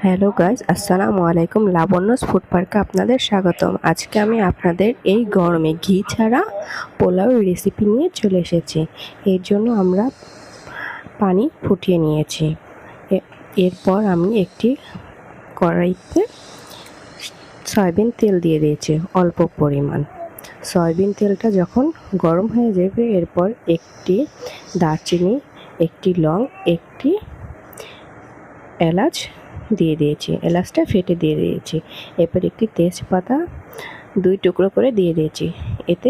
Hello guys, আসসালামু আলাইকুম। Labanya's food পার্কে আপনাদের স্বাগতম। আজকে আমি আপনাদের এই গরমে ঘি ছাড়া পোলাও রেসিপি নিয়ে চলে এসেছি। এর জন্য আমরা পানি ফুটিয়ে নিয়েছি। এরপর আমি একটি কড়াইতে সয়াবিন তেল দিয়ে দিয়েছি অল্প পরিমাণ। সয়াবিন তেলটা যখন গরম হয়ে যাবে, এরপর একটি দারচিনি, একটি লং, একটি এলাচ দিয়ে দিয়েছি, এলাচটা ফেটে দিয়ে দিয়েছি। এরপর একটি তেজপাতা 2 টুকরো করে দিয়ে দিয়েছি। এতে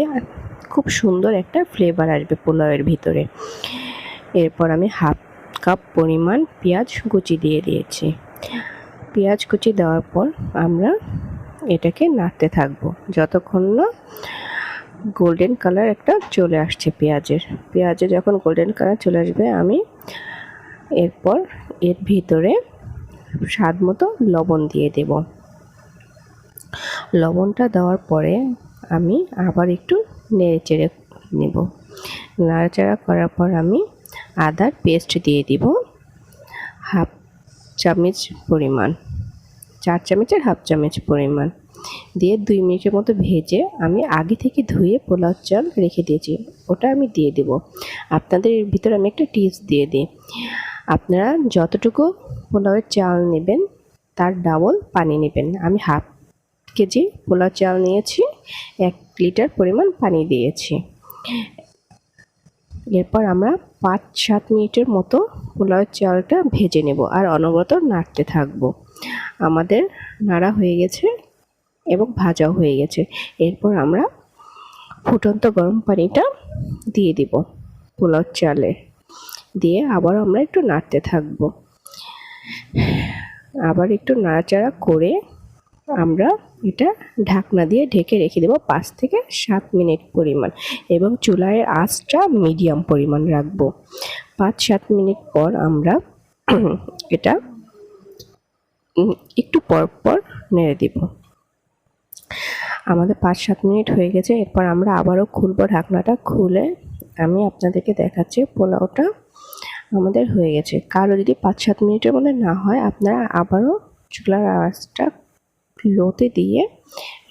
খুব সুন্দর একটা ফ্লেভার আসবে পোলাওয়ের ভিতরে। এরপর আমি হাফ কাপ পরিমাণ পেঁয়াজ কুচি দিয়ে দিয়েছি। পেঁয়াজ কুচি দেওয়ার পর আমরা এটাকে নাড়তে থাকবো যতক্ষণ না গোল্ডেন কালার একটা চলে আসছে পেঁয়াজের যখন গোল্ডেন কালার চলে আসবে, আমি এরপর এর ভিতরে স্বাদ মতো লবণ দিয়ে দেব। লবণটা দেওয়ার পরে আমি আবার একটু নেড়েচেড়ে নেব। নাড়াচাড়া করার পর আমি আদার পেস্ট দিয়ে দিব হাফ চামচ পরিমাণ, 4 চামচের হাফ চামচ পরিমাণ দিয়ে 2 মিনিটের মতো ভেজে আমি আগে থেকে ধুয়ে পোলাও চাল রেখে দিয়েছি, ওটা আমি দিয়ে দেব। আপনাদের এর ভিতরে আমি একটা টিপস দিয়ে দিই, আপনারা যতটুকু পোলাওয়ের চাল নেবেন তার ডাবল পানি নেবেন। আমি হাফ কেজি পোলাও চাল নিয়েছি, 1 লিটার পরিমাণ পানি দিয়েছি। এরপর আমরা 5-7 মিনিটের মতো পোলাওয়ের চালটা ভেজে নেব আর অনবরত নাড়তে থাকবো। আমাদের নাড়া হয়ে গেছে এবং ভাজাও হয়ে গেছে। এরপর আমরা ফুটন্ত গরম পানিটা দিয়ে দিব পোলাও চালে, দিয়ে আবার আমরা একটু নাড়তে থাকবো। আবার একটু নাড়াচাড়া করে আমরা এটা ঢাকনা দিয়ে ঢেকে রেখে দেব 5 থেকে 7 মিনিট পরিমাণ, এবং চুলার আঁচটা মিডিয়াম পরিমাণ রাখবো। 5-7 মিনিট পর আমরা এটা একটু পর পর নেড়ে দেব। আমাদের 5-7 মিনিট হয়ে গেছে। এরপর আমরা আবারও খুলবো, ঢাকনাটা খুলে আমি আপনাদেরকে দেখাচ্ছি পোলাওটা আমাদের হয়ে গেছে। কারো যদি 5-7 মিনিটের মধ্যে না হয়, আপনারা আবারও চুলার আঁচটা লোতে দিয়ে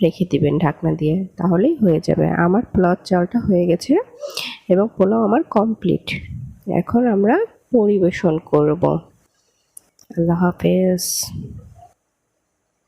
রেখে দিবেন ঢাকনা দিয়ে, তাহলেই হয়ে যাবে। আমার পোলাও চালটা হয়ে গেছে এবং পোলাও আমার কমপ্লিট। এখন আমরা পরিবেশন করব। আল্লাহ হাফেজ।